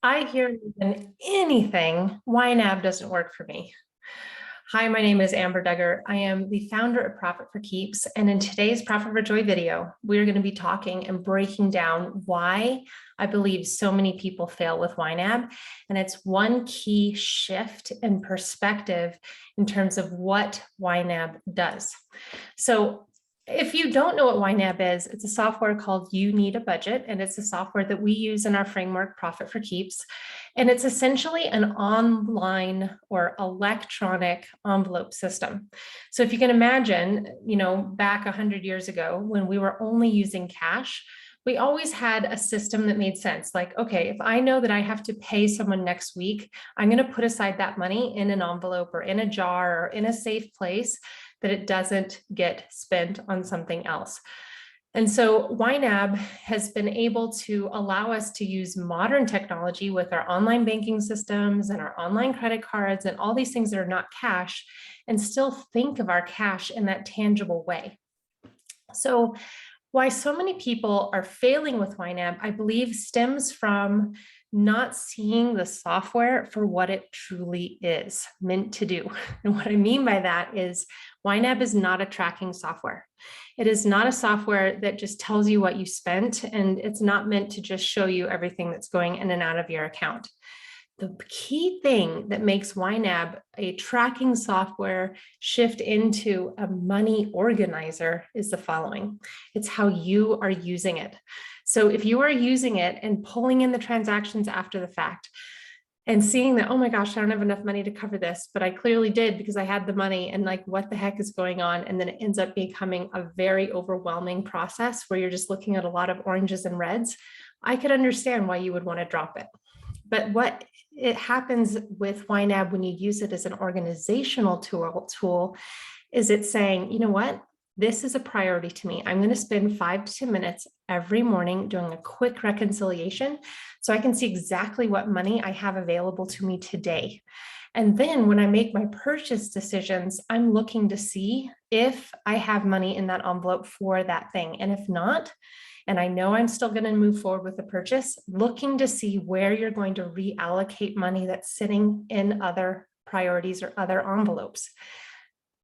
I hear more than anything, YNAB doesn't work for me. Hi, my name is Amber Duggar. I am the founder of Profit for Keeps. And in today's Profit for Joy video, we're going to be talking and breaking down why I believe so many people fail with YNAB. And it's one key shift in perspective in terms of what YNAB does. So if you don't know what YNAB is, it's a software called You Need a Budget, and it's a software that we use in our framework, Profit for Keeps. And it's essentially an online or electronic envelope system. So if you can imagine, back 100 years ago when we were only using cash, we always had a system that made sense. Like, okay, if I know that I have to pay someone next week, I'm going to put aside that money in an envelope or in a jar or in a safe place that it doesn't get spent on something else. And so YNAB has been able to allow us to use modern technology with our online banking systems and our online credit cards and all these things that are not cash, and still think of our cash in that tangible way. So why so many people are failing with YNAB, I believe, stems from not seeing the software for what it truly is meant to do. And what I mean by that is YNAB is not a tracking software. It is not a software that just tells you what you spent, and it's not meant to just show you everything that's going in and out of your account. The key thing that makes YNAB a tracking software shift into a money organizer is the following. It's how you are using it. So if you are using it and pulling in the transactions after the fact and seeing that, oh my gosh, I don't have enough money to cover this, but I clearly did because I had the money, and like, what the heck is going on? And then it ends up becoming a very overwhelming process where you're just looking at a lot of oranges and reds. I could understand why you would want to drop it. But what it happens with YNAB when you use it as an organizational tool is it's saying, you know what, this is a priority to me. I'm going to spend 5 to 10 minutes every morning doing a quick reconciliation so I can see exactly what money I have available to me today. And then when I make my purchase decisions, I'm looking to see if I have money in that envelope for that thing. And if not, and I know I'm still going to move forward with the purchase, looking to see where you're going to reallocate money that's sitting in other priorities or other envelopes.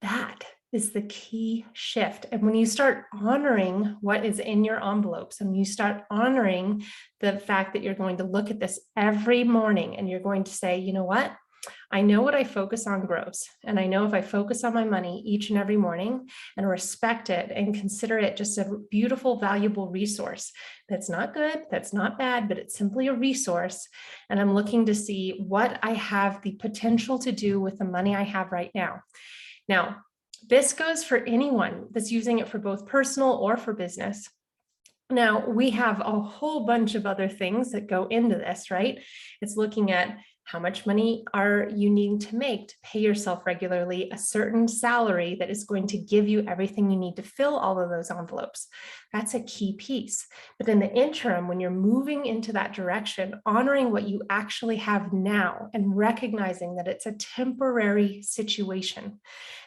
That is the key shift. And when you start honoring what is in your envelopes, and you start honoring the fact that you're going to look at this every morning and you're going to say, you know what? I know what I focus on grows. And I know if I focus on my money each and every morning and respect it and consider it just a beautiful, valuable resource that's not good, that's not bad, but it's simply a resource. And I'm looking to see what I have the potential to do with the money I have right now. Now, this goes for anyone that's using it for both personal or for business. Now, we have a whole bunch of other things that go into this, right? It's looking at how much money are you needing to make to pay yourself regularly, a certain salary that is going to give you everything you need to fill all of those envelopes. That's a key piece. But in the interim, when you're moving into that direction, honoring what you actually have now and recognizing that it's a temporary situation,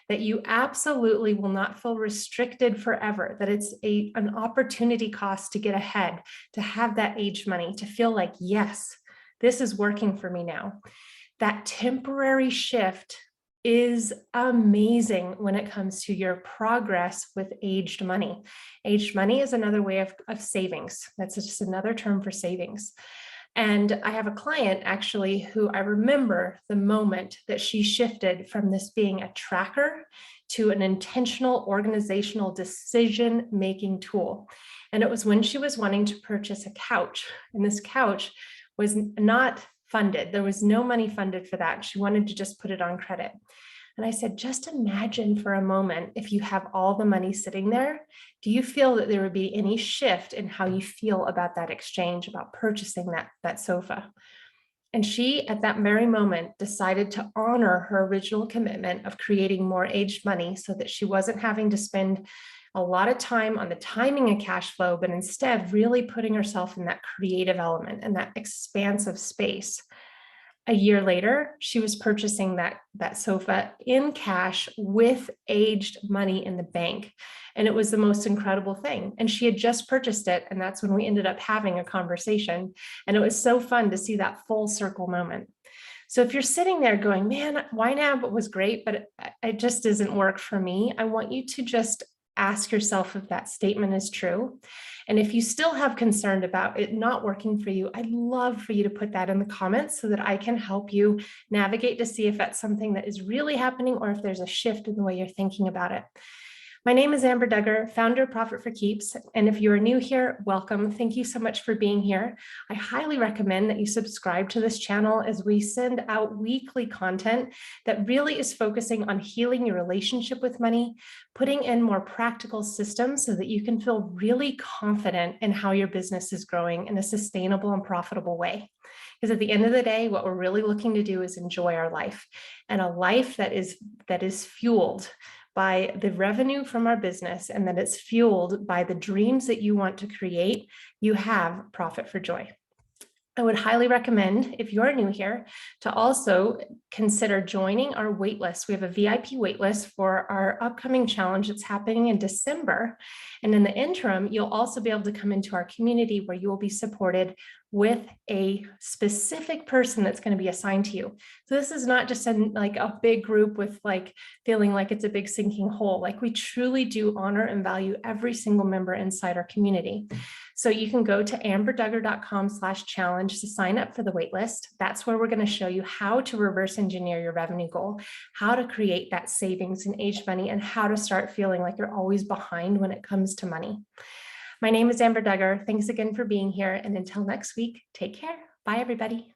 that you absolutely will not feel restricted forever, that it's an opportunity cost to get ahead, to have that age money, to feel like, yes, this is working for me now. That temporary shift is amazing when it comes to your progress with aged money. Aged money is another way of savings. That's just another term for savings. And I have a client actually who I remember the moment that she shifted from this being a tracker to an intentional organizational decision-making tool. And it was when she was wanting to purchase a couch, and this couch was not funded. There was no money funded for that. She wanted to just put it on credit. And I said, just imagine for a moment, if you have all the money sitting there, do you feel that there would be any shift in how you feel about that exchange, about purchasing that sofa? And she, at that very moment, decided to honor her original commitment of creating more aged money so that she wasn't having to spend a lot of time on the timing of cash flow, but instead really putting herself in that creative element and that expansive space. A year later, she was purchasing that sofa in cash with aged money in the bank. And it was the most incredible thing. And she had just purchased it. And that's when we ended up having a conversation. And it was so fun to see that full circle moment. So if you're sitting there going, man, YNAB was great, but it just doesn't work for me, I want you to just ask yourself if that statement is true. And if you still have concern about it not working for you, I'd love for you to put that in the comments so that I can help you navigate to see if that's something that is really happening or if there's a shift in the way you're thinking about it. My name is Amber Duggar, founder of Profit for Keeps. And if you are new here, welcome. Thank you so much for being here. I highly recommend that you subscribe to this channel as we send out weekly content that really is focusing on healing your relationship with money, putting in more practical systems so that you can feel really confident in how your business is growing in a sustainable and profitable way. Because at the end of the day, what we're really looking to do is enjoy our life, and a life that is fueled by the revenue from our business, and that it's fueled by the dreams that you want to create. You have profit for joy. I would highly recommend, if you're new here, to also consider joining our waitlist. We have a VIP waitlist for our upcoming challenge that's happening in December. And in the interim, you'll also be able to come into our community where you will be supported with a specific person that's going to be assigned to you. So this is not just like a big group with feeling like it's a big sinking hole. Like, we truly do honor and value every single member inside our community. So you can go to amberduggar.com/challenge to sign up for the waitlist. That's where we're going to show you how to reverse engineer your revenue goal, how to create that savings in aged money, and how to start feeling like you're always behind when it comes to money. My name is Amber Duggar. Thanks again for being here. And until next week, take care. Bye, everybody.